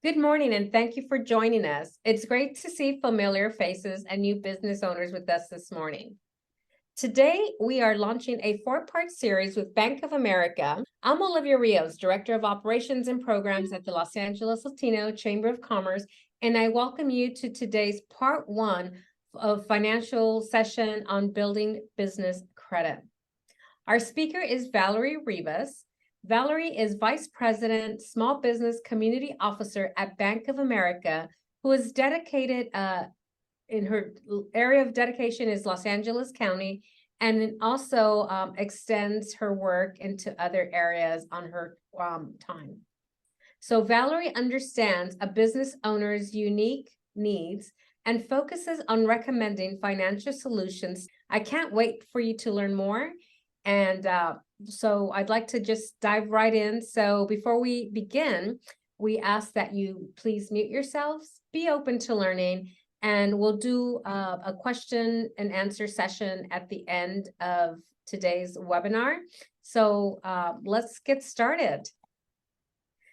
Good morning, and thank you for joining us. It's great to see familiar faces and new business owners with us this morning. Today, we are launching a four-part series with Bank of America. I'm Olivia Rios, Director of Operations and Programs at the Los Angeles Latino Chamber of Commerce, and I welcome you to today's part one of financial session on building business credit. Our speaker is Valerie Rivas. Valerie is Vice President, Small Business Community Officer at Bank of America, who is dedicated in her area of dedication is Los Angeles County, and also extends her work into other areas on her time. So Valerie understands a business owner's unique needs and focuses on recommending financial solutions. I can't wait for you to learn more. And so I'd like to just dive right in. So before we begin, we ask that you please mute yourselves, be open to learning, and we'll do a question and answer session at the end of today's webinar. So let's get started.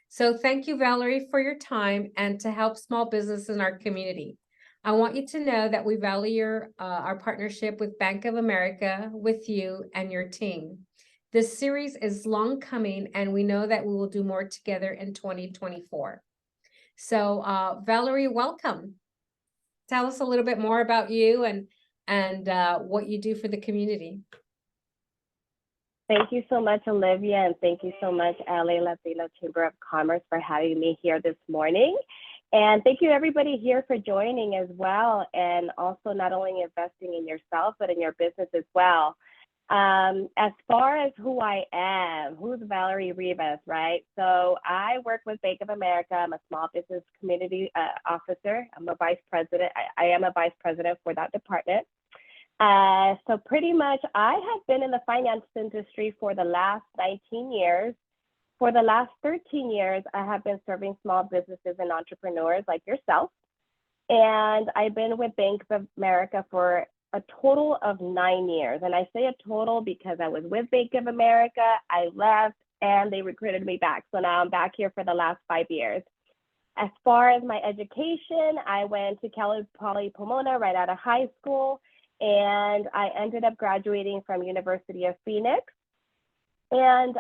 So thank you, Valerie, for your time and to help small business in our community. I want you to know that we value our partnership with Bank of America, with you and your team. This series is long coming, and we know that we will do more together in 2024. So Valerie, welcome. Tell us a little bit more about you and what you do for the community. Thank you so much, Olivia, and thank you so much, LA Latino Chamber of Commerce, for having me here this morning. And thank you, everybody here, for joining as well, and also not only investing in yourself, but in your business as well. As far as who I am, who's Valerie Rivas, right? So I work with Bank of America. I'm a small business community officer. I'm a vice president. I am a vice president for that department. So pretty much I have been in the finance industry for the last 19 years. For the last 13 years, I have been serving small businesses and entrepreneurs like yourself. And I've been with Bank of America for a total of 9 years. And I say a total because I was with Bank of America, I left, and they recruited me back. So now I'm back here for the last 5 years. As far as my education, I went to Cal Poly Pomona right out of high school. And I ended up graduating from University of Phoenix, and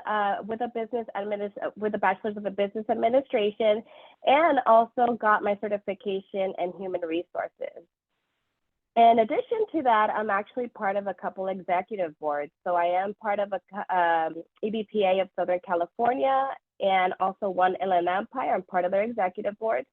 with a bachelor's of business administration, and also got my certification in human resources. In addition to that, I'm actually part of a couple executive boards. So I am part of a EBPA of Southern California, and also one Inland Empire. I'm part of their executive boards,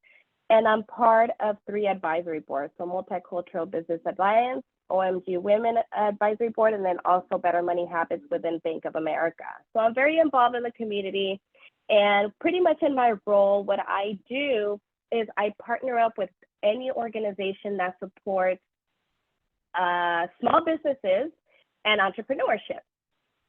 and I'm part of 3 advisory boards. So Multicultural Business Alliance, OMG Women Advisory Board, and then also Better Money Habits within Bank of America. So I'm very involved in the community, and pretty much in my role, what I do is I partner up with any organization that supports small businesses and entrepreneurship.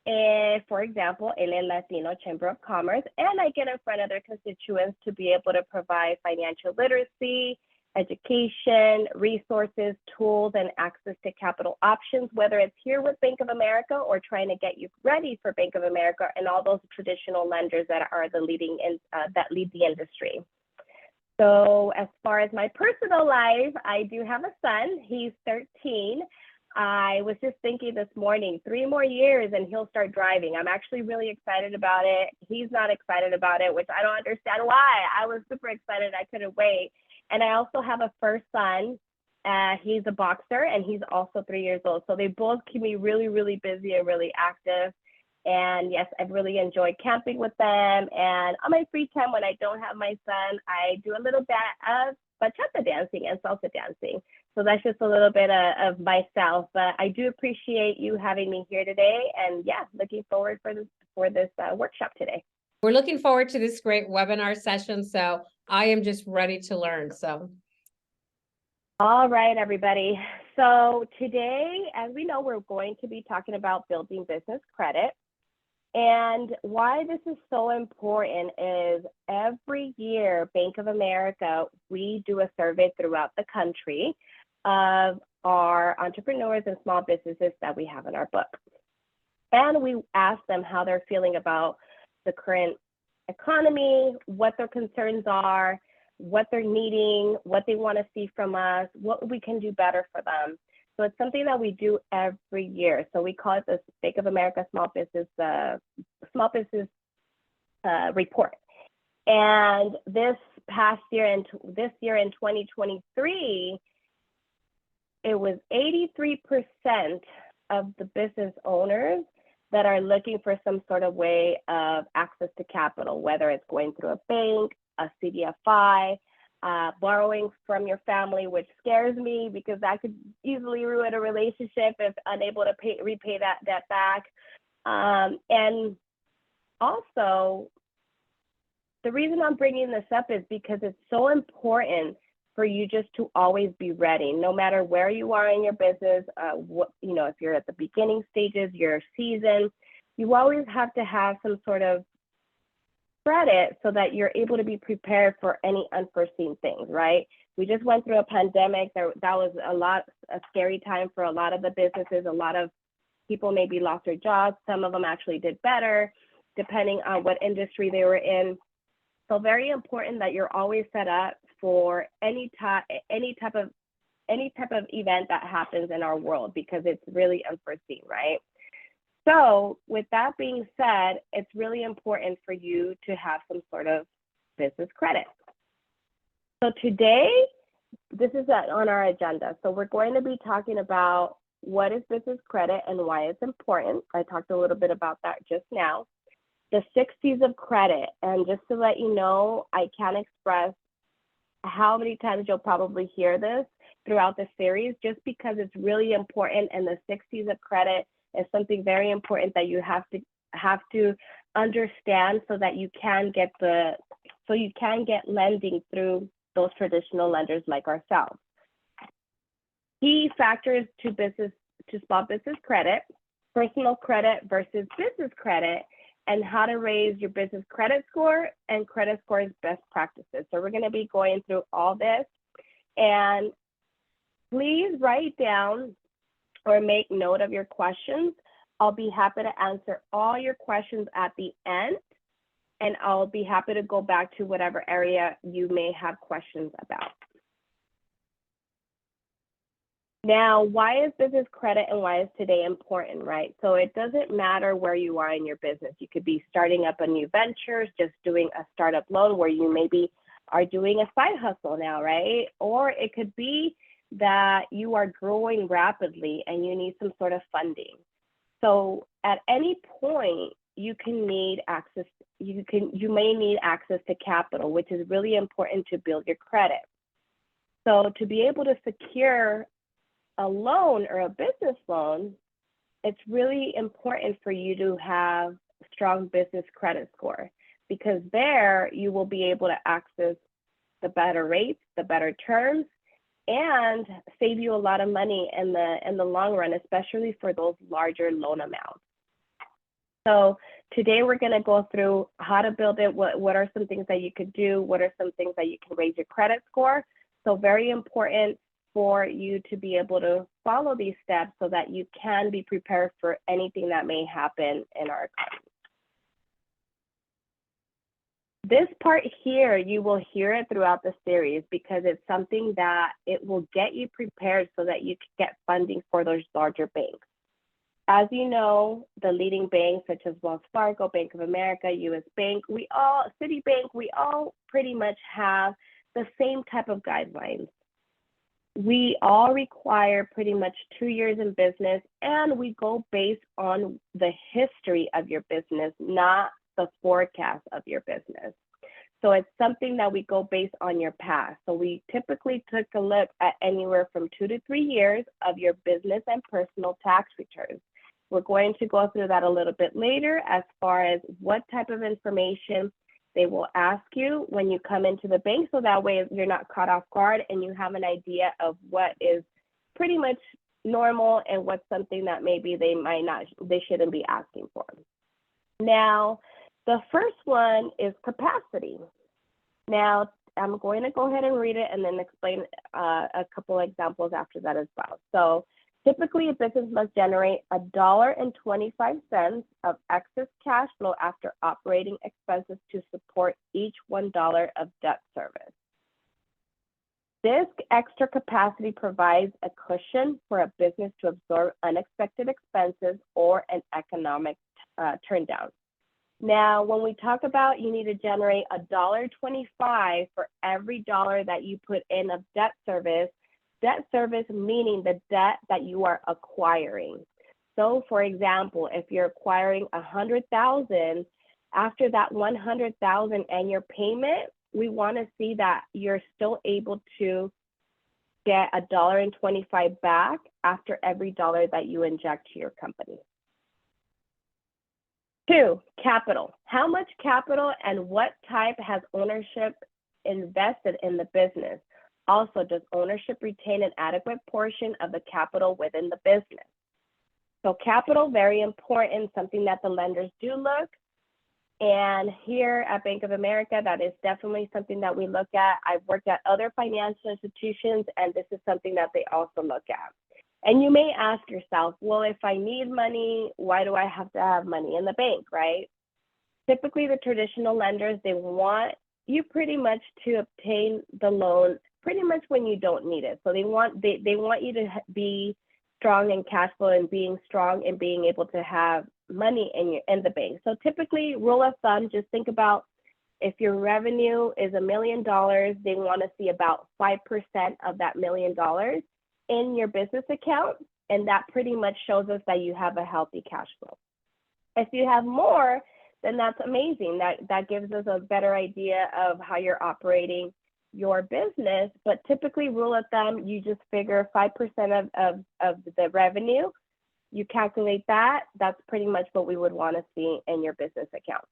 And for example, LA Latino Chamber of Commerce, and I get in front of their constituents to be able to provide financial literacy, education, resources, tools, and access to capital options, whether it's here with Bank of America or trying to get you ready for Bank of America and all those traditional lenders that are the that lead the industry. So as far as my personal life, I do have a son. He's 13. I was just thinking this morning, 3 more years and he'll start driving. I'm actually really excited about it. He's not excited about it, which I don't understand why. I was super excited. I couldn't wait. And I also have a first son. He's a boxer, and he's also 3 years old. So they both keep me really, really busy and really active. And yes, I've really enjoyed camping with them. And on my free time, when I don't have my son, I do a little bit of bachata dancing and salsa dancing. So that's just a little bit of myself. But I do appreciate you having me here today. And yeah, looking forward for this workshop today. We're looking forward to this great webinar session. So I am just ready to learn. So. All right, everybody. So today, as we know, we're going to be talking about building business credit. And why this is so important is every year, Bank of America, we do a survey throughout the country of our entrepreneurs and small businesses that we have in our book. And we ask them how they're feeling about the current economy, what their concerns are, what they're needing, what they want to see from us, what we can do better for them. So it's something that we do every year. So we call it the Bank of America Small Business Report. And this past year and this year in 2023, it was 83% of the business owners that are looking for some sort of way of access to capital, whether it's going through a bank, a CDFI, borrowing from your family, which scares me because that could easily ruin a relationship if unable to repay that debt back. And also, the reason I'm bringing this up is because it's so important for you just to always be ready, no matter where you are in your business, if you're at the beginning stages, your season, you always have to have some sort of credit so that you're able to be prepared for any unforeseen things, right? We just went through a pandemic. That was a scary time for a lot of the businesses. A lot of people maybe lost their jobs. Some of them actually did better, depending on what industry they were in. So very important that you're always set up for any type of event that happens in our world, because it's really unforeseen, right? So with that being said, it's really important for you to have some sort of business credit. So today, this is on our agenda. So we're going to be talking about what is business credit and why it's important. I talked a little bit about that just now. The 6 C's of credit. And just to let you know, I can't express how many times you'll probably hear this throughout the series, just because it's really important. And the 6 C's of credit is something very important that you have to understand so that you can get lending through those traditional lenders like ourselves. Key factors to small business credit, personal credit versus business credit, and how to raise your business credit score and credit scores best practices. So we're going to be going through all this, and please write down or make note of your questions. I'll be happy to answer all your questions at the end, and I'll be happy to go back to whatever area you may have questions about. Now, why is business credit and why is today important, right? So it doesn't matter where you are in your business. You could be starting up a new venture, just doing a startup loan where you maybe are doing a side hustle now, right? Or it could be that you are growing rapidly and you need some sort of funding. So at any point, you may need access to capital, which is really important to build your credit. So to be able to secure a loan or a business loan, it's really important for you to have strong business credit score, because there you will be able to access the better rates, the better terms, and save you a lot of money in the long run, especially for those larger loan amounts. So today we're going to go through how to build it, what are some things that you could do, what are some things that you can raise your credit score. So very important for you to be able to follow these steps so that you can be prepared for anything that may happen in our economy. This part here, you will hear it throughout the series because it's something that it will get you prepared so that you can get funding for those larger banks. As you know, the leading banks such as Wells Fargo, Bank of America, US Bank, Citibank, we all pretty much have the same type of guidelines. We all require pretty much 2 years in business, and we go based on the history of your business, not the forecast of your business. So it's something that we go based on your past. So we typically took a look at anywhere from 2 to 3 years of your business and personal tax returns. We're going to go through that a little bit later as far as what type of information they will ask you when you come into the bank, so that way you're not caught off guard and you have an idea of what is pretty much normal and what's something that maybe they shouldn't be asking for. Now, the first one is capacity. Now, I'm going to go ahead and read it and then explain a couple examples after that as well. So typically, a business must generate $1.25 of excess cash flow after operating expenses to support each $1 of debt service. This extra capacity provides a cushion for a business to absorb unexpected expenses or an economic turndown. Now, when we talk about you need to generate $1.25 for every dollar that you put in of debt service meaning the debt that you are acquiring. So, for example, if you're acquiring $100,000, after that $100,000 and your payment, we want to see that you're still able to get $1.25 back after every dollar that you inject to your company. 2, capital. How much capital and what type has ownership invested in the business? Also, does ownership retain an adequate portion of the capital within the business? So capital, very important, something that the lenders do look. And here at Bank of America, that is definitely something that we look at. I've worked at other financial institutions, and this is something that they also look at. And you may ask yourself, well, if I need money, why do I have to have money in the bank, right? Typically, the traditional lenders, they want you pretty much to obtain the loan pretty much when you don't need it. So they want you to be strong in cash flow and being strong and being able to have money in the bank. So typically, rule of thumb, just think about if your revenue is $1 million, they want to see about 5% of that $1 million in your business account, and that pretty much shows us that you have a healthy cash flow. If you have more, then that's amazing. That gives us a better idea of how you're operating your business. But typically, rule of thumb, you just figure 5% of the revenue. You calculate that. That's pretty much what we would want to see in your business account.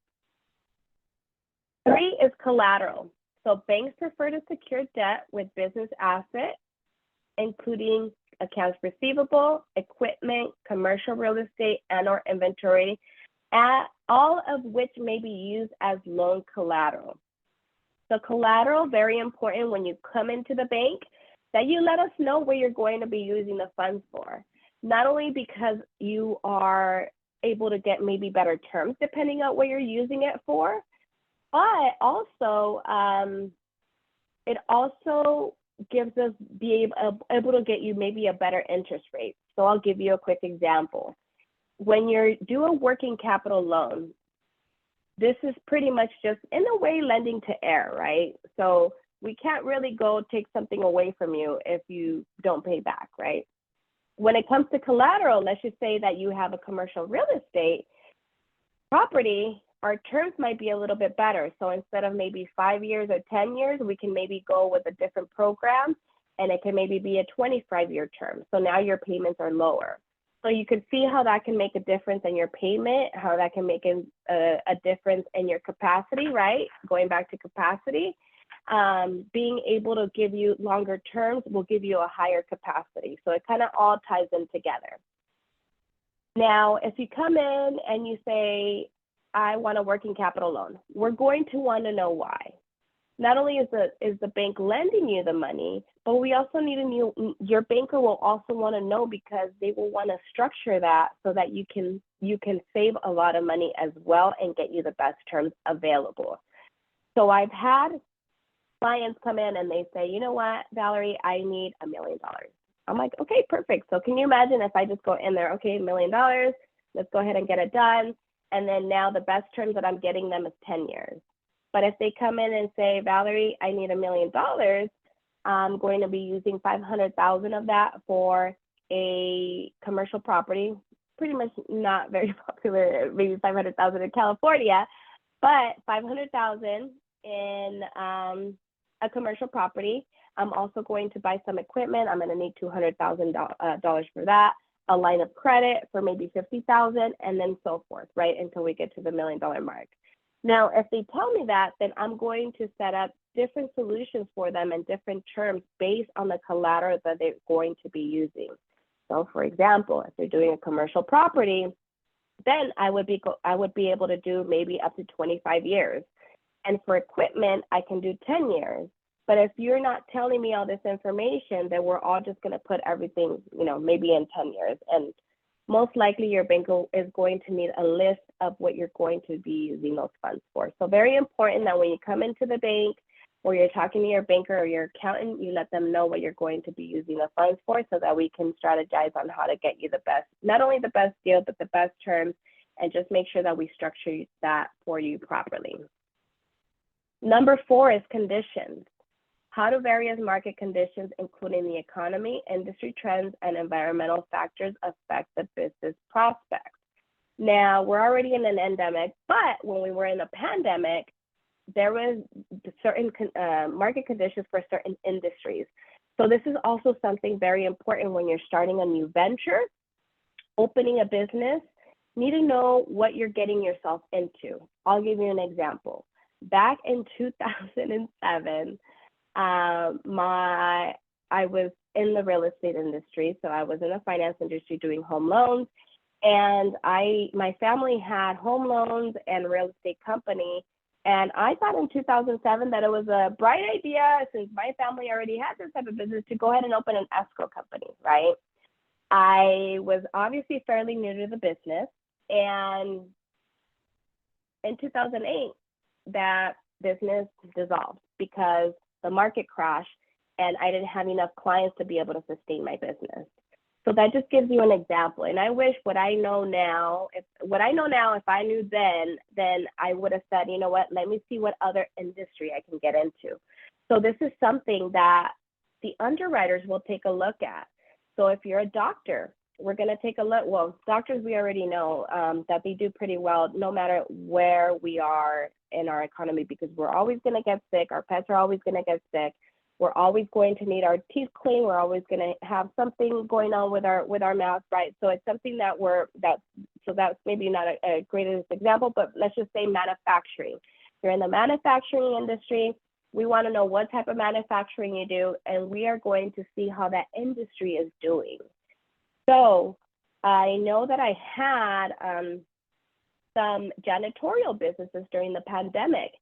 3 is collateral. So banks prefer to secure debt with business assets, including accounts receivable, equipment, commercial real estate, and/or inventory, all of which may be used as loan collateral. So collateral, very important when you come into the bank, that you let us know where you're going to be using the funds for. Not only because you are able to get maybe better terms depending on what you're using it for, but also it also gives us able to get you maybe a better interest rate. So I'll give you a quick example. When you do a working capital loan, this is pretty much just in a way lending to air, right? So we can't really go take something away from you if you don't pay back, right? When it comes to collateral, let's just say that you have a commercial real estate property, our terms might be a little bit better. So instead of maybe 5 years or 10 years, we can maybe go with a different program, and it can maybe be a 25-year term. So now your payments are lower. So you can see how that can make a difference in your payment, how that can make a difference in your capacity, right? Going back to capacity, being able to give you longer terms will give you a higher capacity. So it kind of all ties in together. Now, if you come in and you say, I want a working capital loan, we're going to want to know why. Not only is the bank lending you the money, but we also need your banker will also want to know, because they will want to structure that so that you can save a lot of money as well and get you the best terms available. So I've had clients come in and they say, you know what, Valerie, I need $1 million. I'm like, okay, perfect. So can you imagine if I just go in there, okay, $1 million, let's go ahead and get it done. And then now the best terms that I'm getting them is 10 years. But if they come in and say, Valerie, I need $1 million, I'm going to be using $500,000 of that for a commercial property. Pretty much not very popular, maybe $500,000 in California, but $500,000 in a commercial property. I'm also going to buy some equipment. I'm going to need $200,000 for that, a line of credit for maybe $50,000, and then so forth, right, until we get to the $1 million mark. Now, if they tell me that, then I'm going to set up different solutions for them and different terms based on the collateral that they're going to be using. So, for example, if they're doing a commercial property, then I would be able to do maybe up to 25 years. And for equipment, I can do 10 years. But if you're not telling me all this information, then we're all just going to put everything, maybe in 10 years. And most likely your banker is going to need a list of what you're going to be using those funds for. So very important that when you come into the bank, or you're talking to your banker or your accountant, you let them know what you're going to be using the funds for so that we can strategize on how to get you the best, not only the best deal, but the best terms, and just make sure that we structure that for you properly. Number 4 is conditions. How do various market conditions, including the economy, industry trends, and environmental factors affect the business prospects? Now, we're already in an endemic, but when we were in a pandemic, there was certain market conditions for certain industries. So this is also something very important when you're starting a new venture, opening a business, need to know what you're getting yourself into. I'll give you an example. Back in 2007, I was in the real estate industry. So I was in the finance industry doing home loans. And my family had home loans and real estate company. And I thought in 2007 that it was a bright idea, since my family already had this type of business, to go ahead and open an escrow company, right? I was obviously fairly new to the business. And in 2008, that business dissolved because the market crashed and I didn't have enough clients to be able to sustain my business. So that just gives you an example. And I wish what I know now, if I knew then I would have said, you know what, let me see what other industry I can get into. So this is something that the underwriters will take a look at. So if you're a doctor, we're going to take a look. Well, doctors, we already know that they do pretty well no matter where we are in our economy, because we're always going to get sick. Our pets are always going to get sick. We're always going to need our teeth cleaned. We're always going to have something going on with our mouth, right? So it's something so that's maybe not a greatest example, but let's just say manufacturing. You're in the manufacturing industry. We want to know what type of manufacturing you do, and we are going to see how that industry is doing. So I know that I had some janitorial businesses during the pandemic.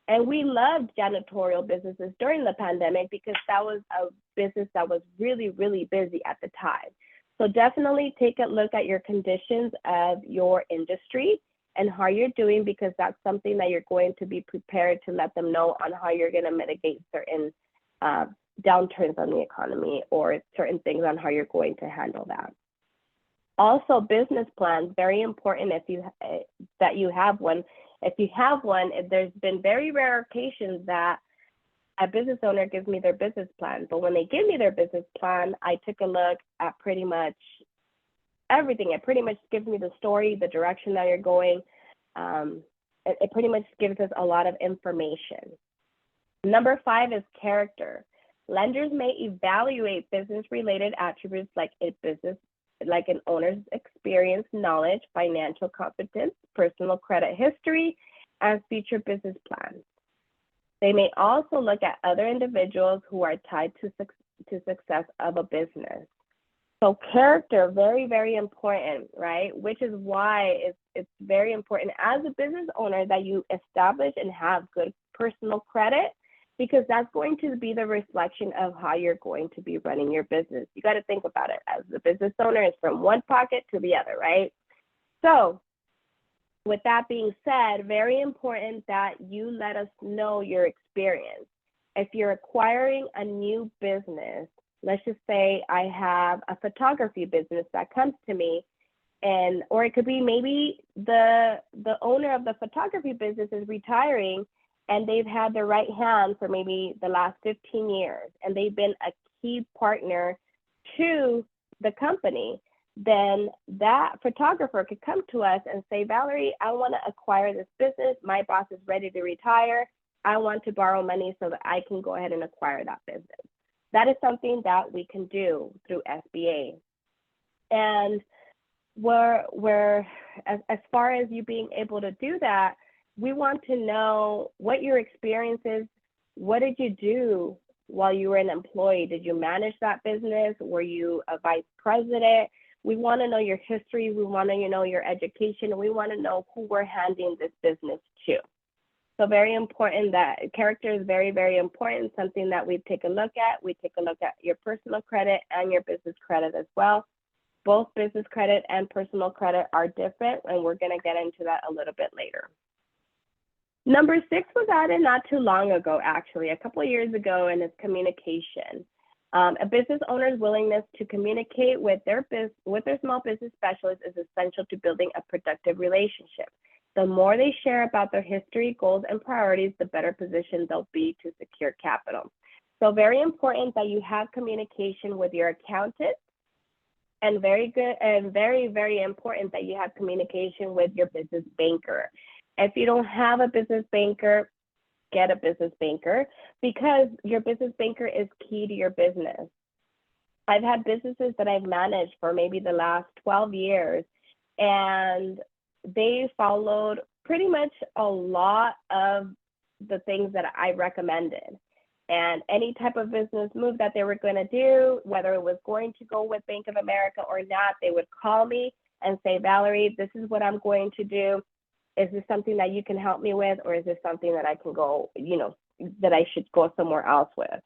And we loved janitorial businesses during the pandemic because that was a business that was really, really busy at the time. So definitely take a look at your conditions of your industry and how you're doing, because that's something that you're going to be prepared to let them know on how you're going to mitigate certain downturns on the economy or certain things on how you're going to handle that. Also, business plans, very important that you have one. If you have one, there's been very rare occasions that a business owner gives me their business plan. But when they give me their business plan, I took a look at pretty much everything. It pretty much gives me the story, the direction that you're going. It pretty much gives us a lot of information. Number 5 is character. Lenders may evaluate business-related attributes like an owner's experience, knowledge, financial competence, personal credit history, and future business plans. They may also look at other individuals who are tied to success of a business. So character, very, very important, right? Which is why it's very important as a business owner that you establish and have good personal credit, because that's going to be the reflection of how you're going to be running your business. You got to think about it as the business owner is from one pocket to the other, right? So with that being said, very important that you let us know your experience. If you're acquiring a new business, let's just say I have a photography business that comes to me, or it could be maybe the owner of the photography business is retiring and they've had their right hand for maybe the last 15 years, and they've been a key partner to the company, then that photographer could come to us and say, Valerie, I want to acquire this business. My boss is ready to retire. I want to borrow money so that I can go ahead and acquire that business. That is something that we can do through SBA. And as far as you being able to do that, we want to know what your experience is. What did you do while you were an employee? Did you manage that business? Were you a vice president? We want to know your history. We want to know your education. We want to know who we're handing this business to. So very important that character is very, very important, something that we take a look at. We take a look at your personal credit and your business credit as well. Both business credit and personal credit are different, and we're going to get into that a little bit later. Number 6 was added not too long ago, actually, a couple of years ago, and it's communication. A business owner's willingness to communicate with their small business specialist is essential to building a productive relationship. The more they share about their history, goals, and priorities, the better positioned they'll be to secure capital. So very important that you have communication with your accountant, and very, very important that you have communication with your business banker. If you don't have a business banker, get a business banker, because your business banker is key to your business. I've had businesses that I've managed for maybe the last 12 years, and they followed pretty much a lot of the things that I recommended. And any type of business move that they were going to do, whether it was going to go with Bank of America or not, they would call me and say, Valerie, this is what I'm going to do. Is this something that you can help me with, or is this something that I can go, that I should go somewhere else with?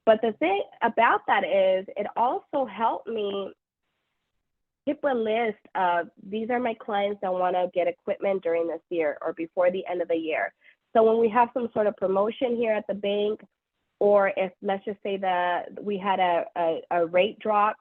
But the thing about that is it also helped me keep a list of, these are my clients that want to get equipment during this year or before the end of the year. So when we have some sort of promotion here at the bank, or if, let's just say that we had a rate drop,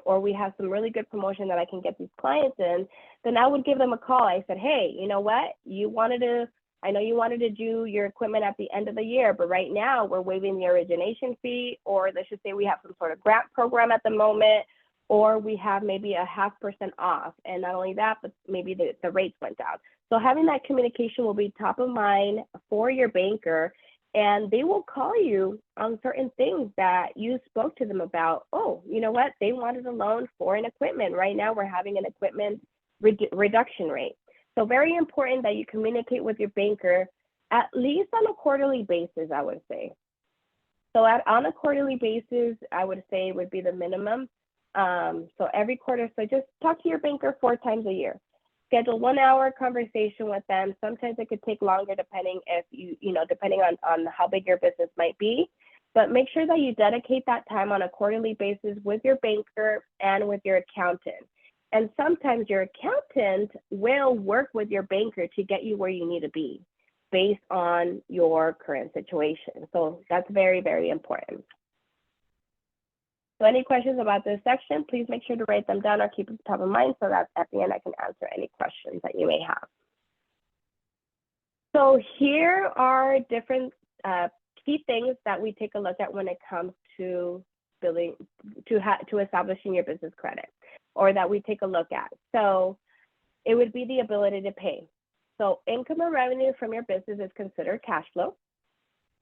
or we have some really good promotion that I can get these clients in, then I would give them a call. I said, hey, you know what? I know you wanted to do your equipment at the end of the year, but right now we're waiving the origination fee, or let's just say we have some sort of grant program at the moment, or we have maybe a 0.5% off. And not only that, but maybe the rates went down. So having that communication will be top of mind for your banker, and they will call you on certain things that you spoke to them about. Oh, you know what? They wanted a loan for an equipment. Right now, we're having an equipment reduction rate. So very important that you communicate with your banker at least on a quarterly basis, I would say. So on a quarterly basis, I would say would be the minimum. So every quarter, so just talk to your banker 4 times a year. Schedule 1-hour conversation with them. Sometimes it could take longer depending depending on how big your business might be. But make sure that you dedicate that time on a quarterly basis with your banker and with your accountant. And sometimes your accountant will work with your banker to get you where you need to be based on your current situation. So that's very, very important. So any questions about this section, please make sure to write them down or keep it top of mind so that at the end I can answer any questions that you may have. So here are different key things that we take a look at when it comes to establishing your business credit, or that we take a look at. So it would be the ability to pay. So income or revenue from your business is considered cash flow.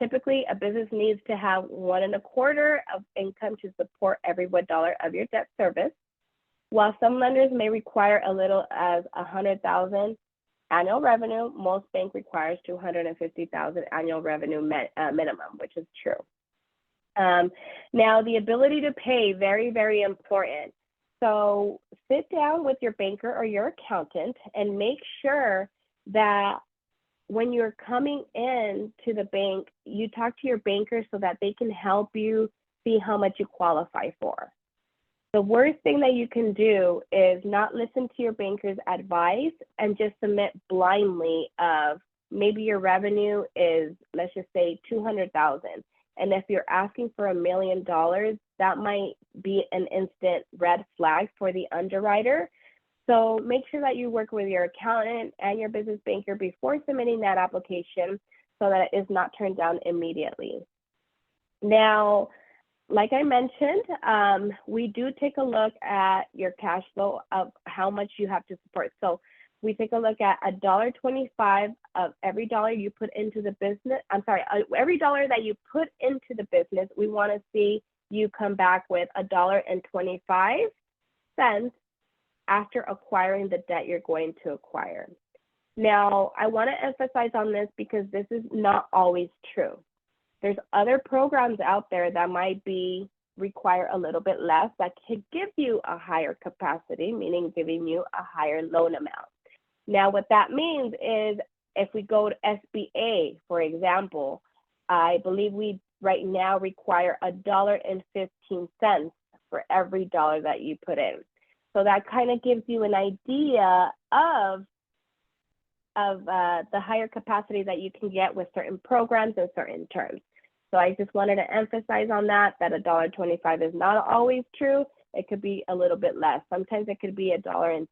Typically, a business needs to have 1.25 of income to support every $1 of your debt service. While some lenders may require a little as $100,000 annual revenue, most bank requires $250,000 annual revenue minimum, which is true. Now, the ability to pay, very, very important. So sit down with your banker or your accountant and make sure that when you're coming in to the bank, you talk to your banker so that they can help you see how much you qualify for. The worst thing that you can do is not listen to your banker's advice and just submit blindly of maybe your revenue is, let's just say, $200,000. And if you're asking for $1 million, that might be an instant red flag for the underwriter. So make sure that you work with your accountant and your business banker before submitting that application so that it is not turned down immediately. Now, like I mentioned, we do take a look at your cash flow of how much you have to support. So we take a look at $1.25 of every dollar you put into the business. Every dollar that you put into the business, we want to see you come back with $1.25 after acquiring the debt you're going to acquire. Now, I want to emphasize on this because this is not always true. There's other programs out there that might require a little bit less, that could give you a higher capacity, meaning giving you a higher loan amount. Now, what that means is if we go to SBA, for example, I believe we right now require $1.15 for every dollar that you put in. So that kind of gives you an idea of the higher capacity that you can get with certain programs and certain terms. So I just wanted to emphasize on that $1.25 is not always true. It could be a little bit less. Sometimes it could be $1.10.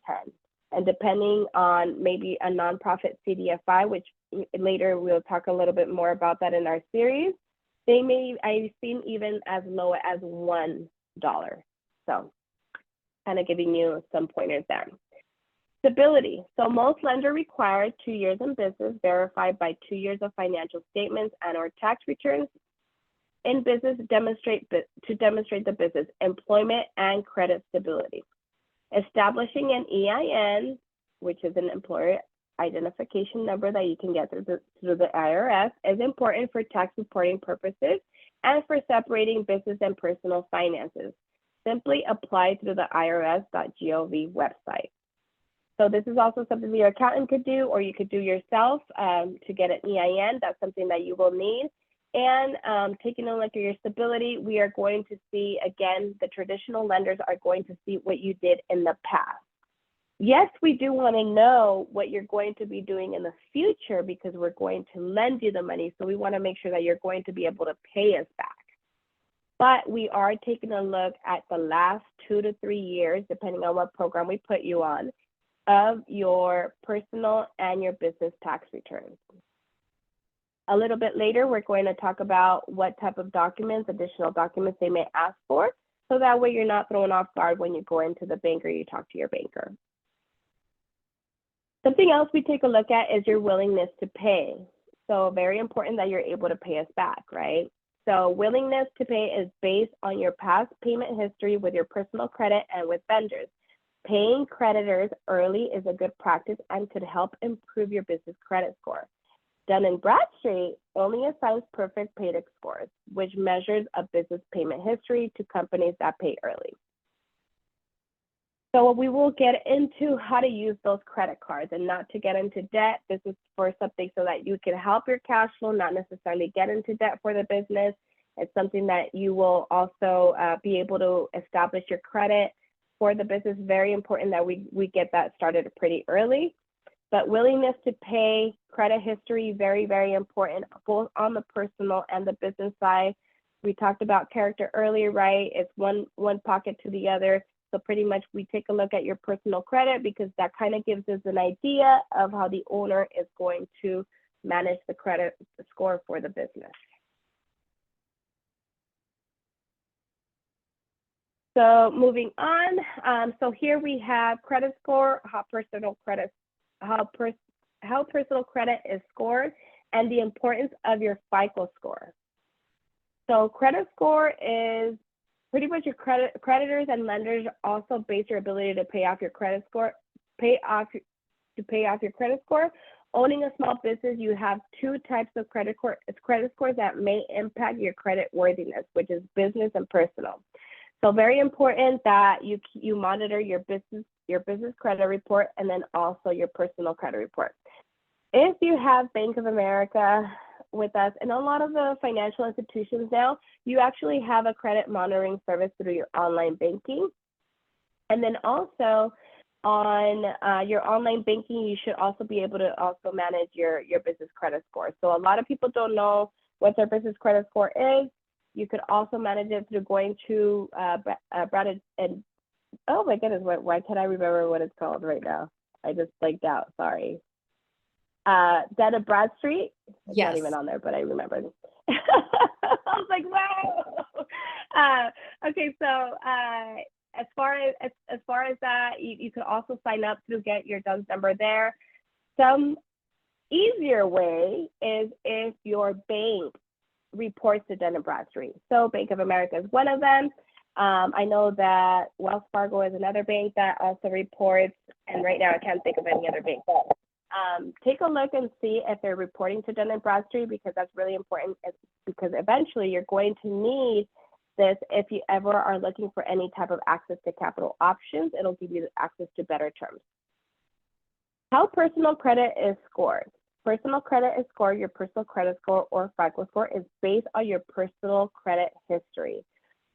And depending on maybe a nonprofit CDFI, which later we'll talk a little bit more about that in our series, I've seen even as low as $1. So kind of giving you some pointers there. Stability. So most lenders require 2 years in business verified by 2 years of financial statements and or tax returns in business to demonstrate the business employment and credit stability. Establishing an EIN, which is an employer identification number that you can get through the IRS, is important for tax reporting purposes and for separating business and personal finances. Simply apply through the irs.gov website. So this is also something that your accountant could do, or you could do yourself to get an EIN. That's something that you will need. And taking a look at your stability, we are going to see, again, the traditional lenders are going to see what you did in the past. Yes, we do want to know what you're going to be doing in the future because we're going to lend you the money. So we want to make sure that you're going to be able to pay us back. But we are taking a look at the last 2 to 3 years, depending on what program we put you on, of your personal and your business tax returns. A little bit later, we're going to talk about what type of documents, additional documents they may ask for, so that way you're not thrown off guard when you go into the bank or you talk to your banker. Something else we take a look at is your willingness to pay. So very important that you're able to pay us back, right? So willingness to pay is based on your past payment history with your personal credit and with vendors. Paying creditors early is a good practice and could help improve your business credit score. Dun & Bradstreet only assigns perfect payment scores, which measures a business payment history to companies that pay early. So we will get into how to use those credit cards and not to get into debt. This is for something so that you can help your cash flow, not necessarily get into debt for the business. It's something that you will also be able to establish your credit for the business. Very important that we get that started pretty early. But willingness to pay, credit history, very, very important, both on the personal and the business side. We talked about character earlier, right? It's one pocket to the other. So pretty much we take a look at your personal credit because that kind of gives us an idea of how the owner is going to manage the credit score for the business. So moving on, so here we have credit score, how personal credit is scored, and the importance of your FICO score. So credit score is pretty much your creditors and lenders also base your ability to pay off your credit score, pay off your credit score. Owning a small business, you have 2 types of credit scores that may impact your credit worthiness, which is business and personal. So very important that you monitor your business credit report and then also your personal credit report. If you have Bank of America with us, and a lot of the financial institutions now, you actually have a credit monitoring service through your online banking. And then also on your online banking, you should also be able to also manage your business credit score. So a lot of people don't know what their business credit score is. You could also manage it through going to Brad and oh my goodness, why can't I remember what it's called right now? I just blanked out, sorry. Dun & Bradstreet. It's Yes. not even on there, but I remembered. I was like, wow. Okay, so as far as that, you could also sign up to get your DUNS number there. Some easier way is if your bank reports to Dun & Bradstreet. So Bank of America is one of them. I know that Wells Fargo is another bank that also reports, and right now I can't think of any other bank. Take a look and see if they're reporting to Dun & Bradstreet because that's really important because eventually you're going to need this if you ever are looking for any type of access to capital options. It'll give you access to better terms. How personal credit is scored. Personal credit is scored, your personal credit score or FICO score is based on your personal credit history.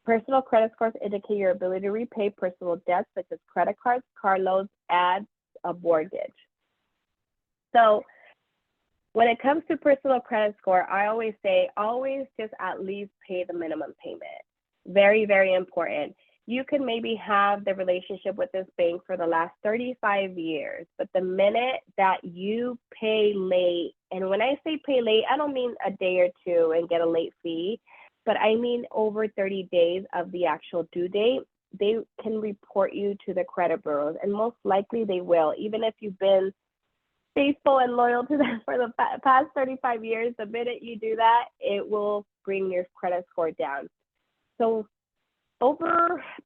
Personal credit scores indicate your ability to repay personal debts such as credit cards, car loans, and a mortgage. So when it comes to personal credit score, I always say, always just at least pay the minimum payment. Very, very important. You can maybe have the relationship with this bank for the last 35 years, but the minute that you pay late, and when I say pay late, I don't mean a day or two and get a late fee, but I mean over 30 days of the actual due date, they can report you to the credit bureaus, and most likely they will. Even if you've been faithful and loyal to them for the past 35 years, the minute you do that, it will bring your credit score down. So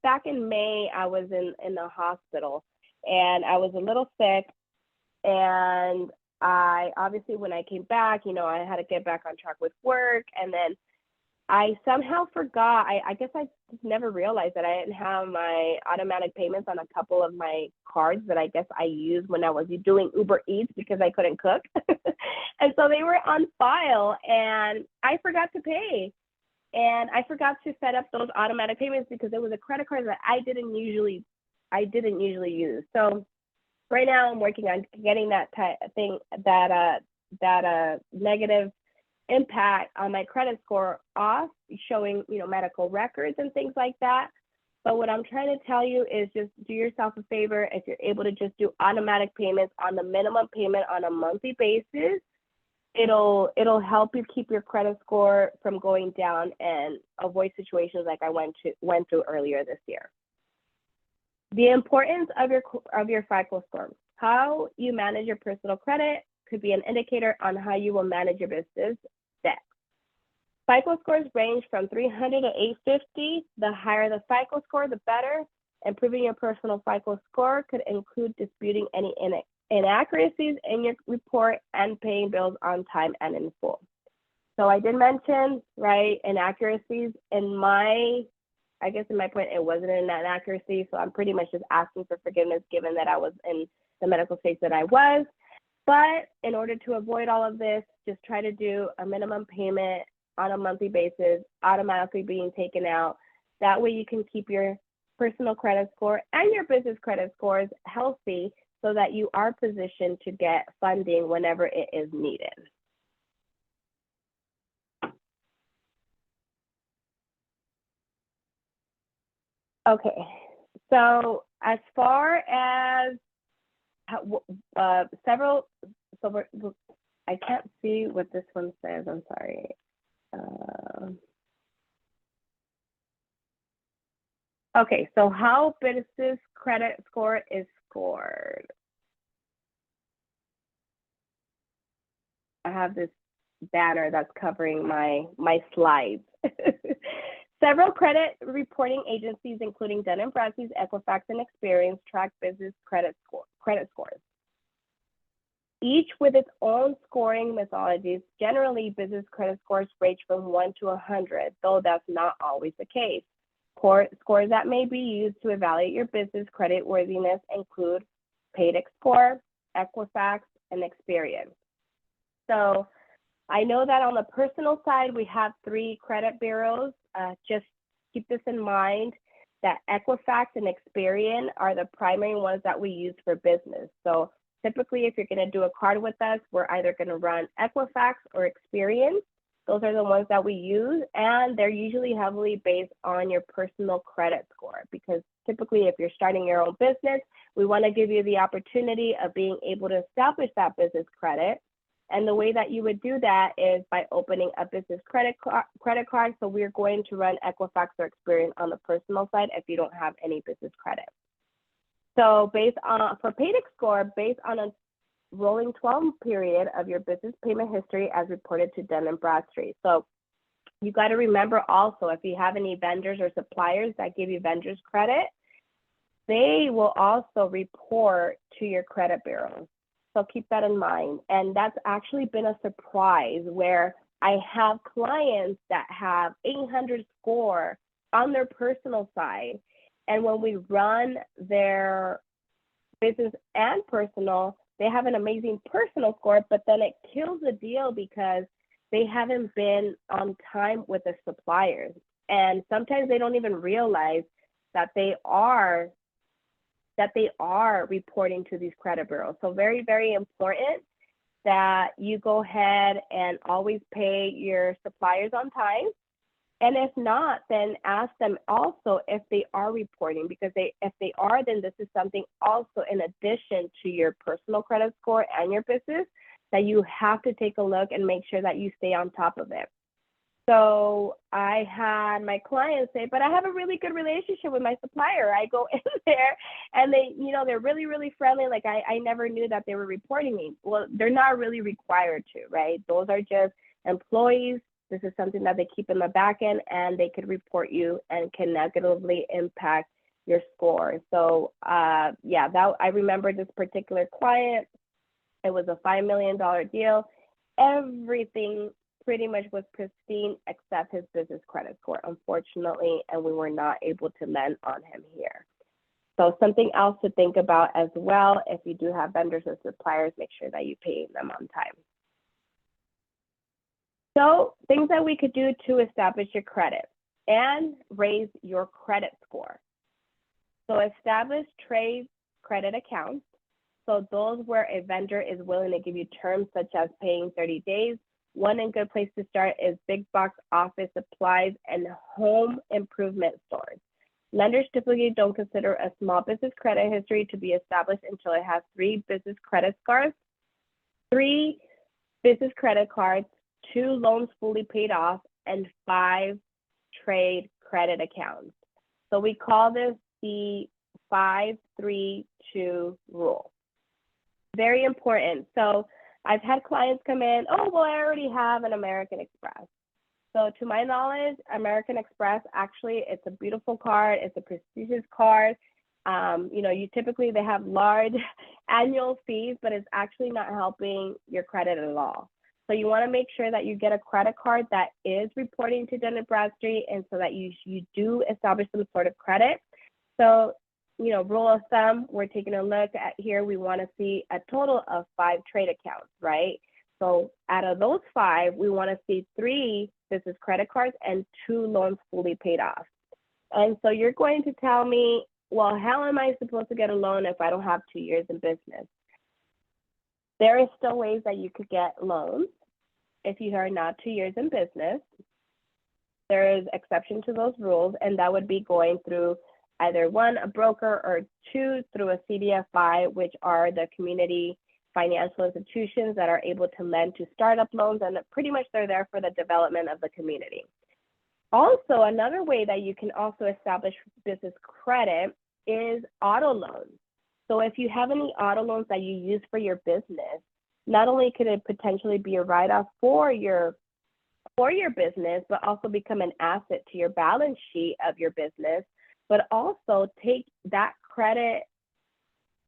back in May, I was in the hospital and I was a little sick. And I obviously, when I came back, I had to get back on track with work. And then I somehow forgot, I guess I just never realized that I didn't have my automatic payments on a couple of my cards that I guess I used when I was doing Uber Eats because I couldn't cook. And so they were on file and I forgot to pay. And I forgot to set up those automatic payments because it was a credit card that I didn't usually use. So right now I'm working on getting that negative impact on my credit score off, showing, medical records and things like that. But what I'm trying to tell you is just do yourself a favor. If you're able to just do automatic payments on the minimum payment on a monthly basis, it'll help you keep your credit score from going down and avoid situations like I went through earlier this year. The importance of your FICO score. How you manage your personal credit could be an indicator on how you will manage your business debt. FICO scores range from 300 to 850. The higher the FICO score, the better. Improving your personal FICO score could include disputing any inaccuracies in your report and paying bills on time and in full. So I did mention, right, inaccuracies. In my point, it wasn't an inaccuracy. So I'm pretty much just asking for forgiveness given that I was in the medical state that I was. But in order to avoid all of this, just try to do a minimum payment on a monthly basis, automatically being taken out. That way you can keep your personal credit score and your business credit scores healthy so that you are positioned to get funding whenever it is needed. Okay, so as far as I can't see what this one says, I'm sorry. Okay, so how business credit score is scored. I have this banner that's covering my slides. Several credit reporting agencies, including Dun & Bradstreet, Equifax, and Experian, track business credit scores. Each with its own scoring methodologies. Generally, business credit scores range from 1 to 100, though that's not always the case. Scores that may be used to evaluate your business credit worthiness include Paydex score, Equifax, and Experian. So I know that on the personal side, we have 3 credit bureaus. Just keep this in mind that Equifax and Experian are the primary ones that we use for business. So typically, if you're going to do a card with us, we're either going to run Equifax or Experian. Those are the ones that we use, and they're usually heavily based on your personal credit score because typically if you're starting your own business, we want to give you the opportunity of being able to establish that business credit. And the way that you would do that is by opening a business credit card. So we're going to run Equifax or Experian on the personal side if you don't have any business credit. So for Paydex score, based on a rolling 12 period of your business payment history as reported to Dun & Bradstreet. So you got to remember also, if you have any vendors or suppliers that give you vendors credit, they will also report to your credit bureau. So keep that in mind. And that's actually been a surprise where I have clients that have 800 score on their personal side. And when we run their business and personal, they have an amazing personal score, but then it kills the deal because they haven't been on time with the suppliers. And sometimes they don't even realize that they are reporting to these credit bureaus. So very, very important that you go ahead and always pay your suppliers on time. And if not, then ask them also if they are reporting, because if they are, then this is something also in addition to your personal credit score and your business that you have to take a look and make sure that you stay on top of it. So I had my clients say, but I have a really good relationship with my supplier. I go in there and they, they're really, really friendly. Like I never knew that they were reporting me. Well, they're not really required to, right? Those are just employees. This is something that they keep in the back end, and they could report you and can negatively impact your score. So yeah, that I remember this particular client. It was a $5 million deal. Everything pretty much was pristine except his business credit score, unfortunately, and we were not able to lend on him here. So something else to think about as well, if you do have vendors or suppliers, make sure that you pay them on time. So things that we could do to establish your credit and raise your credit score. So establish trade credit accounts. So those where a vendor is willing to give you terms such as paying 30 days. One good place to start is big box office supplies and home improvement stores. Lenders typically don't consider a small business credit history to be established until it has 3 business credit scores, 3 business credit cards, 2 loans fully paid off, and 5 trade credit accounts. So we call this the 5-3-2 rule. Very important. So I've had clients come in, oh, well, I already have an American Express. So to my knowledge, American Express, actually, it's a beautiful card. It's a prestigious card. You typically, they have large annual fees, but it's actually not helping your credit at all. So you want to make sure that you get a credit card that is reporting to Dun & Bradstreet, and so that you do establish some sort of credit. So, rule of thumb, we're taking a look at here, we want to see a total of 5 trade accounts, right? So out of those 5, we want to see 3 business credit cards and 2 loans fully paid off. And so you're going to tell me, well, how am I supposed to get a loan if I don't have 2 years in business? There is still ways that you could get loans if you are not 2 years in business. There is exception to those rules, and that would be going through either 1, a broker, or 2, through a CDFI, which are the community financial institutions that are able to lend to startup loans, and pretty much they're there for the development of the community. Also, another way that you can also establish business credit is auto loans. So if you have any auto loans that you use for your business, not only could it potentially be a write-off for your business, but also become an asset to your balance sheet of your business, but also take that credit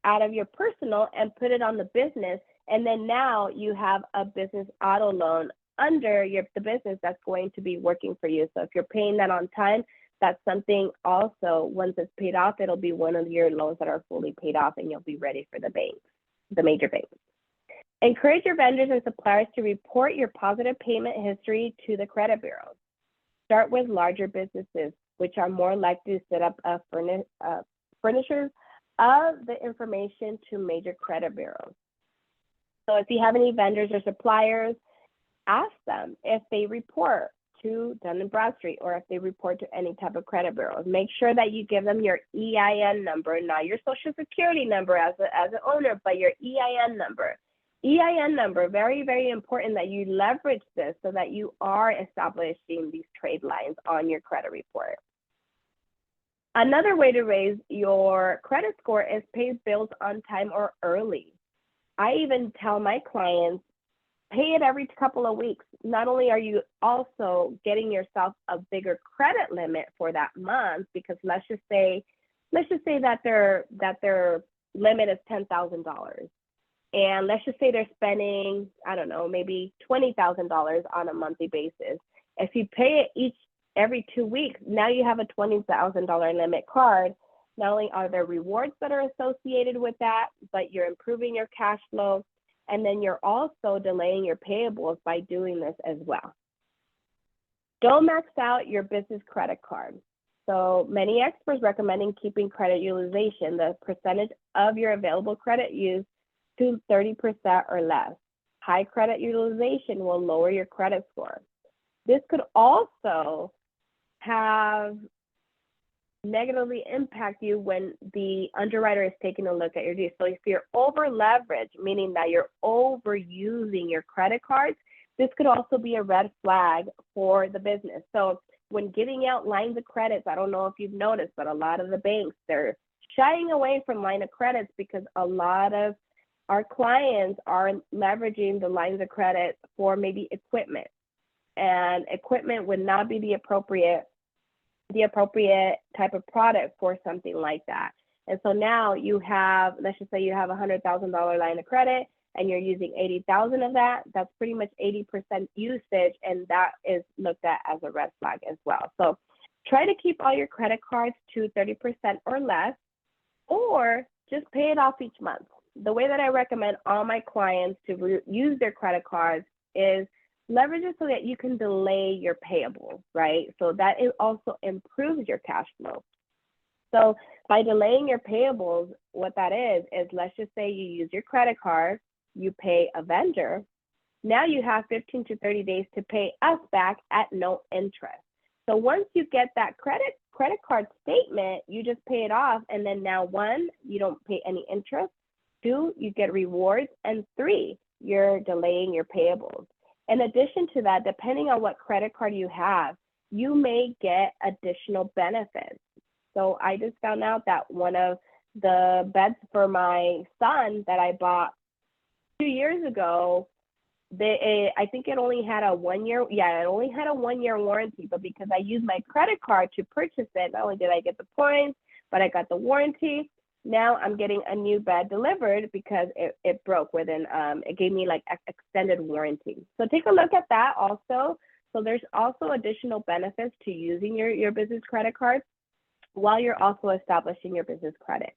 out of your personal and put it on the business. And then now you have a business auto loan under the business that's going to be working for you. So if you're paying that on time, that's something also, once it's paid off, it'll be one of your loans that are fully paid off, and you'll be ready for the banks, the major banks. Encourage your vendors and suppliers to report your positive payment history to the credit bureaus. Start with larger businesses, which are more likely to set up furnishers of the information to major credit bureaus. So if you have any vendors or suppliers, ask them if they report to Dun & Bradstreet or if they report to any type of credit bureaus. Make sure that you give them your EIN number, not your social security number as an owner, but your EIN number. EIN number, very, very important that you leverage this so that you are establishing these trade lines on your credit report. Another way to raise your credit score is pay bills on time or early. I even tell my clients, pay it every couple of weeks. Not only are you also getting yourself a bigger credit limit for that month, because let's just say that their limit is $10,000. And let's just say they're spending, I don't know, maybe $20,000 on a monthly basis. If you pay it every 2 weeks, now you have a $20,000 limit card. Not only are there rewards that are associated with that, but you're improving your cash flow. And then you're also delaying your payables by doing this as well. Don't max out your business credit card. So many experts recommending keeping credit utilization, the percentage of your available credit use, to 30% or less. High credit utilization will lower your credit score. This could also have negatively impact you when the underwriter is taking a look at your deal. So if you're over leveraged, meaning that you're overusing your credit cards, this could also be a red flag for the business. So when giving out lines of credits, I don't know if you've noticed, but a lot of the banks, they're shying away from line of credits because a lot of our clients are leveraging the lines of credit for maybe equipment, and equipment would not be the appropriate type of product for something like that. And so now you have, let's just say you have $100,000 line of credit and you're using 80,000 of that, that's pretty much 80% usage, and that is looked at as a red flag as well. So try to keep all your credit cards to 30% or less, or just pay it off each month. The way that I recommend all my clients to use their credit cards is leverage it so that you can delay your payables, right? So that it also improves your cash flow. So by delaying your payables, what that is let's just say you use your credit card, you pay a vendor. Now you have 15 to 30 days to pay us back at no interest. So once you get that credit card statement, you just pay it off. And then now, 1, you don't pay any interest. 2, you get rewards. And 3, you're delaying your payables. In addition to that, depending on what credit card you have, you may get additional benefits. So I just found out that one of the beds for my son that I bought 2 years ago, I think it only had a 1 year, it only had a 1 year warranty, but because I used my credit card to purchase it, not only did I get the points, but I got the warranty. Now I'm getting a new bed delivered because it broke within, it gave me like extended warranty. So take a look at that also. So there's also additional benefits to using your business credit card while you're also establishing your business credit.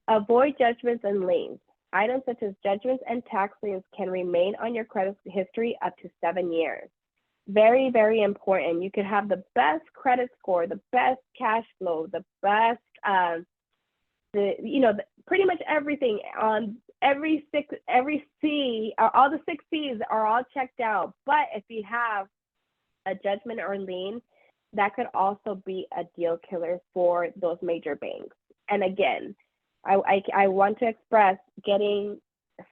Avoid judgments and liens. Items such as judgments and tax liens can remain on your credit history up to 7 years. Very, very important. You could have the best credit score, the best cash flow, the best, pretty much everything on every C, all the 6 C's are all checked out. But if you have a judgment or lien, that could also be a deal killer for those major banks. And again, I want to express, getting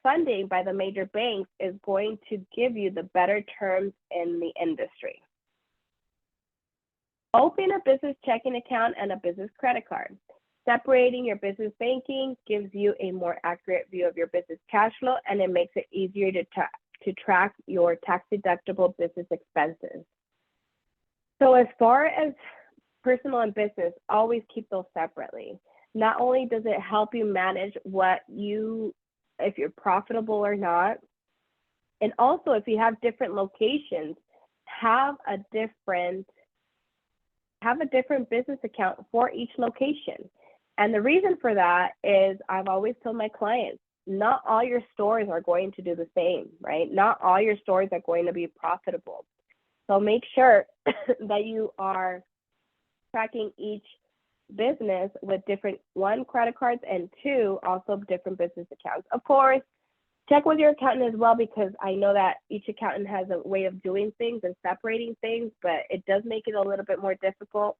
funding by the major banks is going to give you the better terms in the industry. Open a business checking account and a business credit card. Separating your business banking gives you a more accurate view of your business cash flow, and it makes it easier to track your tax-deductible business expenses. So as far as personal and business, always keep those separately. Not only does it help you manage if you're profitable or not, and also if you have different locations, have a different business account for each location. And the reason for that is, I've always told my clients, not all your stores are going to do the same, right? Not all your stores are going to be profitable. So make sure that you are tracking each business with different, 1, credit cards, and 2, also different business accounts. Of course, check with your accountant as well, because I know that each accountant has a way of doing things and separating things, but it does make it a little bit more difficult.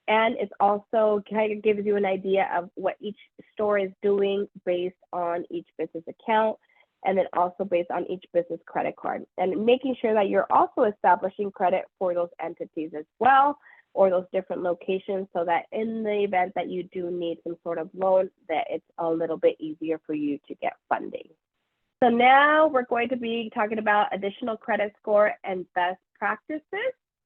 And it's also kind of gives you an idea of what each store is doing based on each business account, and then also based on each business credit card, and making sure that you're also establishing credit for those entities as well, or those different locations, so that in the event that you do need some sort of loan, that it's a little bit easier for you to get funding. So now we're going to be talking about additional credit score and best practices.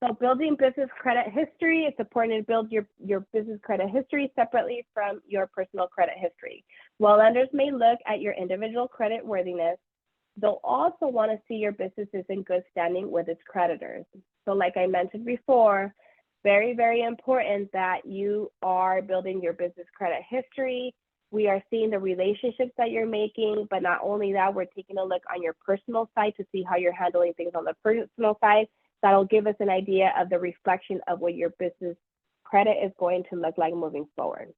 So building business credit history, it's important to build your business credit history separately from your personal credit history. While lenders may look at your individual credit worthiness, they'll also want to see your business is in good standing with its creditors. So like I mentioned before, very, very important that you are building your business credit history. We are seeing the relationships that you're making, but not only that, we're taking a look on your personal side to see how you're handling things on the personal side. That'll give us an idea of the reflection of what your business credit is going to look like moving forward.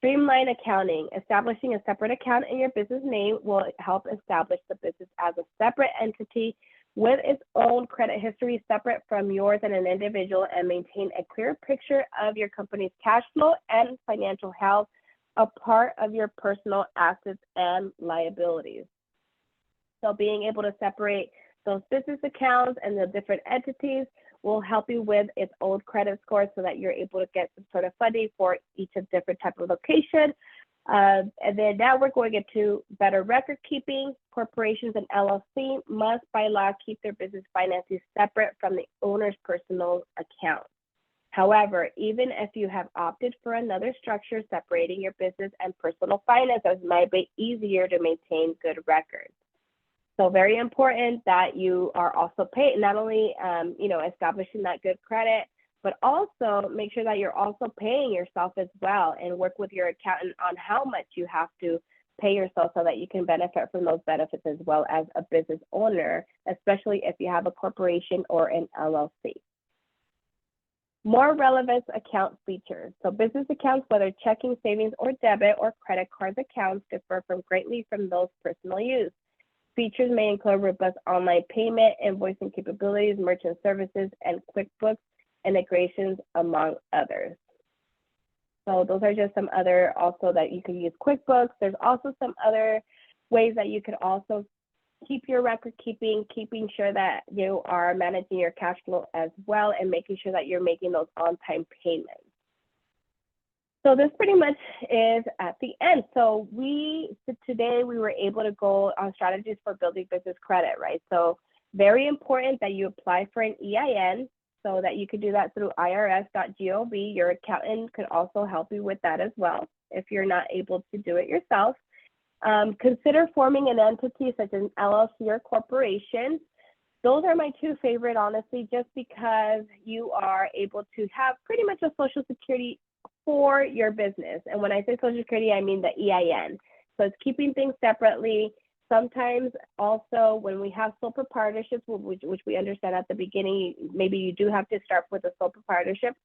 Streamline accounting. Establishing a separate account in your business name will help establish the business as a separate entity with its own credit history separate from yours and an individual, and maintain a clear picture of your company's cash flow and financial health, a part of your personal assets and liabilities. So being able to separate those business accounts and the different entities will help you with its own credit score so that you're able to get some sort of funding for each of different type of location. And then now we're going into better record keeping. Corporations and LLC must by law keep their business finances separate from the owner's personal account. However, even if you have opted for another structure, separating your business and personal finances might be easier to maintain good records. So very important that you are also paid, not only establishing that good credit, but also make sure that you're also paying yourself as well, and work with your accountant on how much you have to pay yourself so that you can benefit from those benefits as well as a business owner, especially if you have a corporation or an LLC. More relevant account features. So business accounts, whether checking, savings, or debit or credit card accounts, differ greatly from those personal use. Features may include robust online payment, invoicing capabilities, merchant services, and QuickBooks integrations, among others. So those are just some other also that you can use QuickBooks. There's also some other ways that you could also keep your record keeping sure that you are managing your cash flow as well, and making sure that you're making those on-time payments. So this pretty much is at the end. So today we were able to go on strategies for building business credit, right? So very important that you apply for an EIN, so that you could do that through irs.gov. Your accountant could also help you with that as well if you're not able to do it yourself. Consider forming an entity such as an LLC or corporation. Those are my two favorite, honestly, just because you are able to have pretty much a social security for your business. And when I say social security, I mean the EIN. So it's keeping things separately. Sometimes also when we have sole proprietorships, which we understand at the beginning, maybe you do have to start with a sole proprietorship.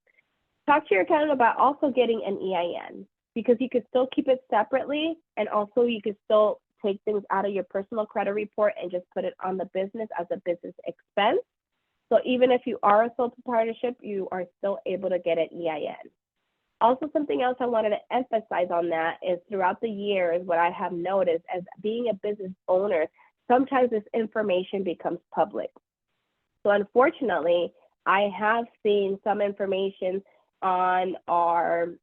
Talk to your accountant about also getting an EIN, because you could still keep it separately, and also you could still take things out of your personal credit report and just put it on the business as a business expense. So even if you are a sole proprietorship, you are still able to get an EIN. Also, something else I wanted to emphasize on that is throughout the years, what I have noticed as being a business owner, sometimes this information becomes public. So unfortunately, I have seen some information on our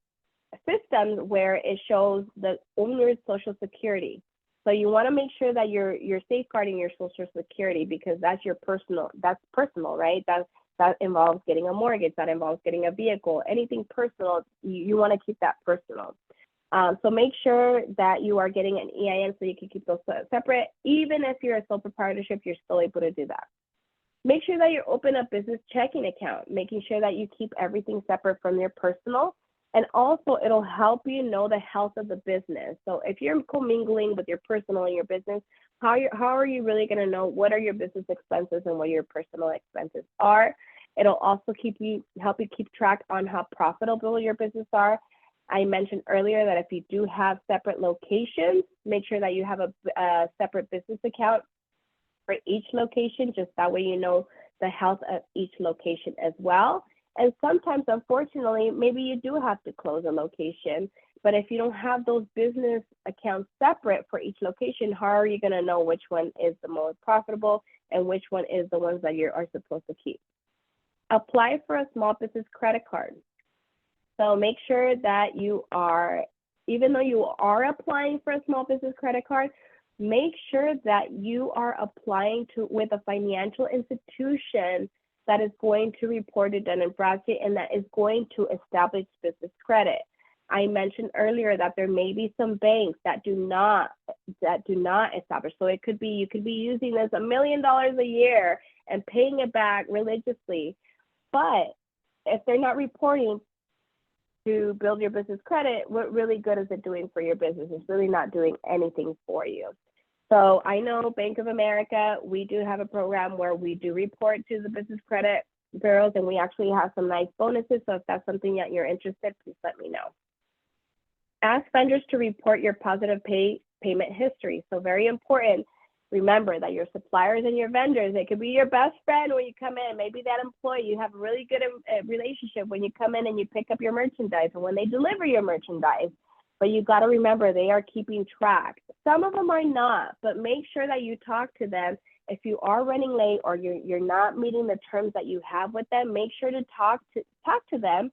systems where it shows the owner's social security. So you want to make sure that you're safeguarding your social security, because that's personal, right? That involves getting a mortgage, that involves getting a vehicle, anything personal, you want to keep that personal. So make sure that you are getting an EIN so you can keep those separate. Even if you're a sole proprietorship, you're still able to do that. Make sure that you open a business checking account, making sure that you keep everything separate from your personal. And also it'll help you know the health of the business. So if you're commingling with your personal and your business, how are you really going to know what are your business expenses and what your personal expenses are? It'll also help you keep track on how profitable your business are. I mentioned earlier that if you do have separate locations, make sure that you have a separate business account for each location, just that way you know the health of each location as well. And sometimes, unfortunately, maybe you do have to close a location, but if you don't have those business accounts separate for each location, how are you going to know which one is the most profitable and which one is the ones that you are supposed to keep? Apply for a small business credit card. So make sure that you are, even though you are applying for a small business credit card, make sure that you are applying with a financial institution that is going to report it Dun & Bradstreet and that is going to establish business credit. I mentioned earlier that there may be some banks that do not establish. So it could be, you could be using this $1 million a year and paying it back religiously. But if they're not reporting to build your business credit, what really good is it doing for your business? It's really not doing anything for you. So I know Bank of America, we do have a program where we do report to the business credit bureaus, and we actually have some nice bonuses. So if that's something that you're interested, please let me know. Ask vendors to report your positive payment history. So very important. Remember that your suppliers and your vendors, they could be your best friend when you come in. Maybe that employee, you have a really good relationship when you come in and you pick up your merchandise and when they deliver your merchandise. But you got to remember they are keeping track. Some of them are not, but make sure that you talk to them. If you are running late or you're not meeting the terms that you have with them, make sure to talk to them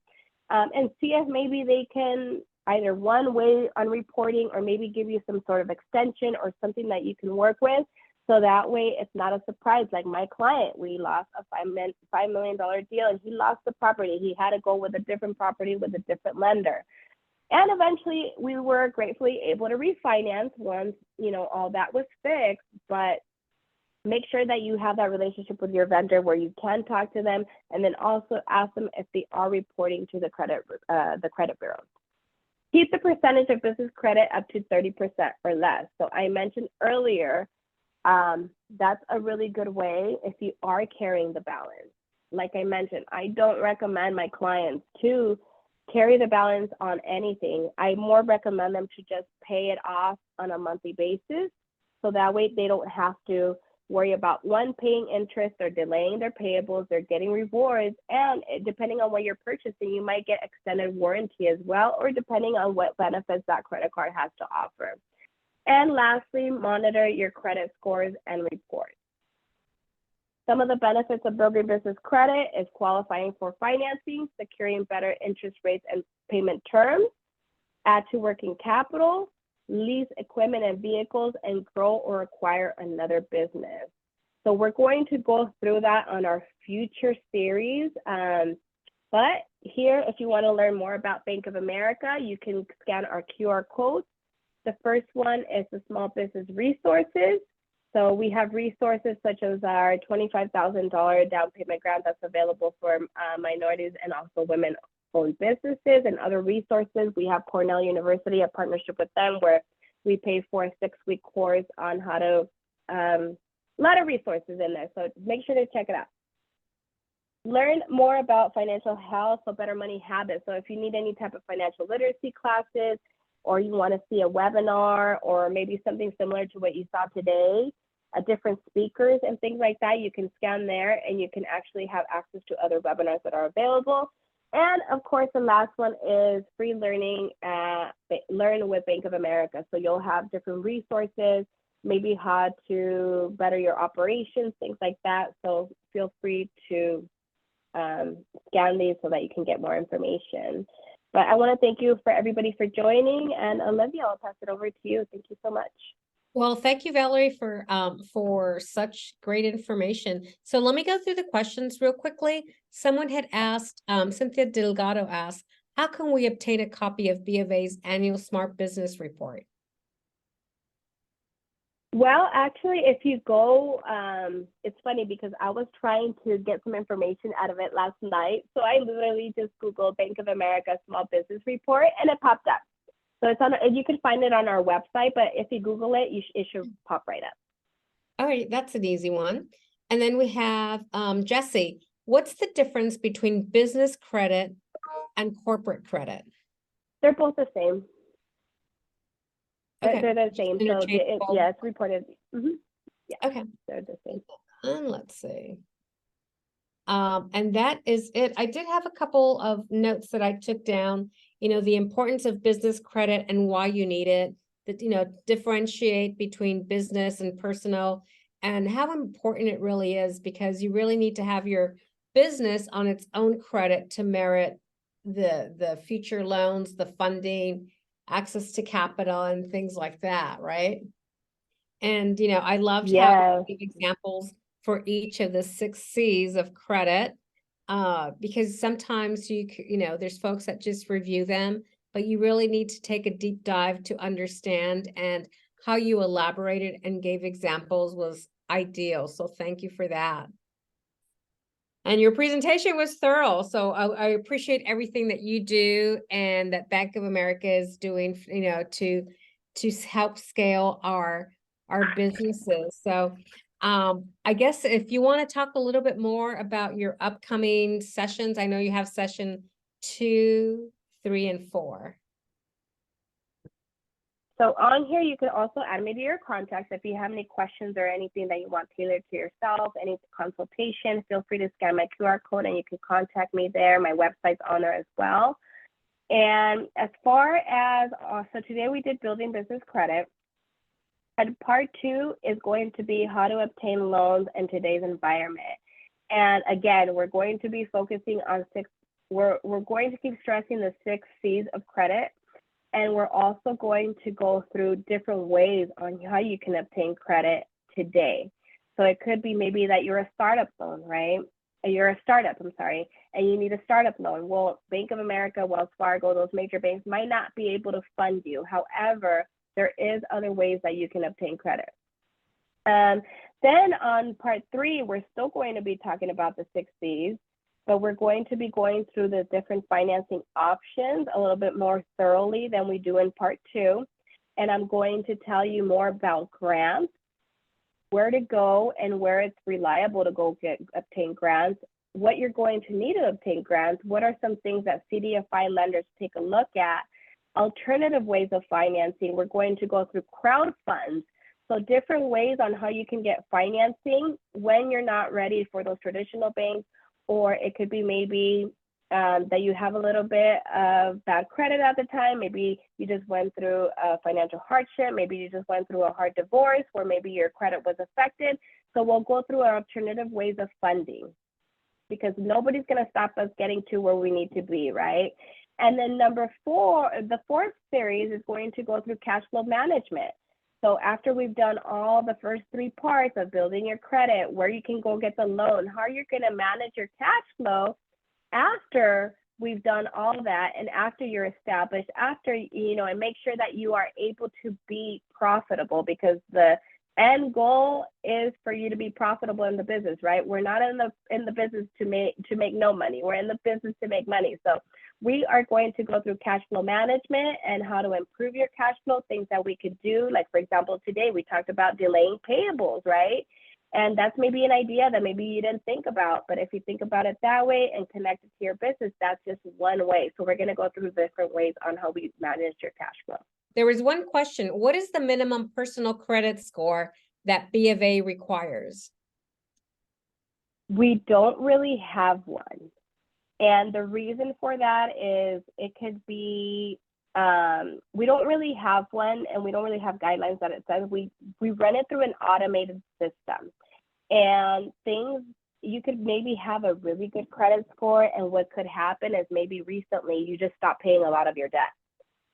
and see if maybe they can either one way on reporting or maybe give you some sort of extension or something that you can work with. So that way it's not a surprise. Like my client, we lost a $5 million deal and he lost the property. He had to go with a different property with a different lender. And eventually we were gratefully able to refinance once, all that was fixed. But make sure that you have that relationship with your vendor where you can talk to them, and then also ask them if they are reporting to the credit bureau. Keep the percentage of business credit up to 30% or less. So I mentioned earlier, that's a really good way if you are carrying the balance. Like I mentioned, I don't recommend my clients to carry the balance on anything. I more recommend them to just pay it off on a monthly basis. So that way they don't have to worry about paying interest or delaying their payables. They're getting rewards, and depending on what you're purchasing, you might get extended warranty as well, or depending on what benefits that credit card has to offer. And lastly, monitor your credit scores and reports. Some of the benefits of building business credit is qualifying for financing, securing better interest rates and payment terms, add to working capital, lease equipment and vehicles, and grow or acquire another business. So we're going to go through that on our future series. But here, if you want to learn more about Bank of America, you can scan our QR codes. The first one is the Small Business Resources. So we have resources such as our $25,000 down payment grant that's available for minorities and also women-owned businesses, and other resources. We have Cornell University, a partnership with them where we pay for a 6-week course on how to, a lot of resources in there. So make sure to check it out. Learn more about financial health, so better money habits. So if you need any type of financial literacy classes, or you want to see a webinar, or maybe something similar to what you saw today, different speakers and things like that, you can scan there and you can actually have access to other webinars that are available. And of course, the last one is free learning, Learn with Bank of America. So you'll have different resources, maybe how to better your operations, things like that. So feel free to scan these so that you can get more information. But I want to thank you for everybody for joining, and Olivia, I'll pass it over to you. Thank you so much. Well, thank you, Valerie, for such great information. So let me go through the questions real quickly. Someone had asked, Cynthia Delgado asked, how can we obtain a copy of B of A's annual Smart Business Report? Well, actually, if you go, it's funny because I was trying to get some information out of it last night. So I literally just Googled Bank of America Small Business Report and it popped up. So it's on, you can find it on our website, but if you Google it, it should pop right up. All right, that's an easy one. And then we have Jesse. What's the difference between business credit and corporate credit? They're both the same. Okay. They're the same. So yeah, it's reported. Yeah. Okay. They're the same. And let's see. And that is it. I did have a couple of notes that I took down, the importance of business credit and why you need it, that, differentiate between business and personal, and how important it really is, because you really need to have your business on its own credit to merit the future loans, the funding, access to capital, and things like that, right? And, I loved how you gave examples for each of the 6 C's of credit, because sometimes there's folks that just review them, but you really need to take a deep dive to understand, and how you elaborated and gave examples was ideal. So thank you for that. And your presentation was thorough. So I appreciate everything that you do and that Bank of America is doing, to help scale our businesses. So I guess if you want to talk a little bit more about your upcoming sessions, I know you have session 2, 3, and 4. So on here, you can also add me to your contacts. If you have any questions or anything that you want tailored to yourself, any consultation, feel free to scan my QR code and you can contact me there. My website's on there as well. And as far as, so today we did building business credit. And part 2 is going to be how to obtain loans in today's environment. And again, we're going to be focusing on we're going to keep stressing the 6 C's of credit. And we're also going to go through different ways on how you can obtain credit today. So it could be maybe that you're a startup loan, right? You're a startup, I'm sorry, and you need a startup loan. Well, Bank of America, Wells Fargo, those major banks might not be able to fund you. However, there is other ways that you can obtain credit. Then on part 3, we're still going to be talking about the 6 C's. But we're going to be going through the different financing options a little bit more thoroughly than we do in part 2. And I'm going to tell you more about grants, where to go and where it's reliable to go obtain grants, what you're going to need to obtain grants, what are some things that CDFI lenders take a look at, alternative ways of financing. We're going to go through crowd funds. So different ways on how you can get financing when you're not ready for those traditional banks. Or it could be maybe that you have a little bit of bad credit at the time. Maybe you just went through a financial hardship. Maybe you just went through a hard divorce where maybe your credit was affected. So we'll go through our alternative ways of funding because nobody's going to stop us getting to where we need to be, right? And then number 4, the 4th series is going to go through cash flow management. So after we've done all the first 3 parts of building your credit, where you can go get the loan, how you're going to manage your cash flow after we've done all that and after you're established, after, and make sure that you are able to be profitable because the end goal is for you to be profitable in the business, right? We're not in the business to make no money. We're in the business to make money. So we are going to go through cash flow management and how to improve your cash flow, things that we could do. Like, for example, today we talked about delaying payables, right? And that's maybe an idea that maybe you didn't think about. But if you think about it that way and connect it to your business, that's just one way. So we're going to go through different ways on how we manage your cash flow. There was one question. What is the minimum personal credit score that B of A requires? We don't really have one. And the reason for that is it could be, we don't really have one and we don't really have guidelines that it says. We run it through an automated system. And things, you could maybe have a really good credit score and what could happen is maybe recently you just stop paying a lot of your debt.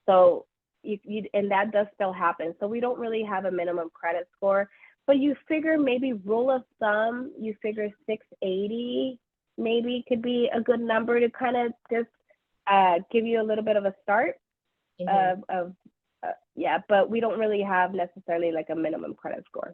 So and that does still happen. So we don't really have a minimum credit score, but you figure maybe rule of thumb, you figure 680 maybe could be a good number to kind of just give you a little bit of a start yeah, but we don't really have necessarily like a minimum credit score.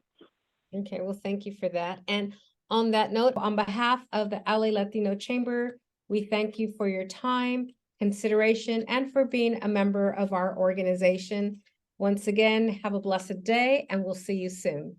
Okay, well, thank you for that. And on that note, on behalf of the LA Latino Chamber, we thank you for your time, consideration, and for being a member of our organization. Once again, have a blessed day, and we'll see you soon.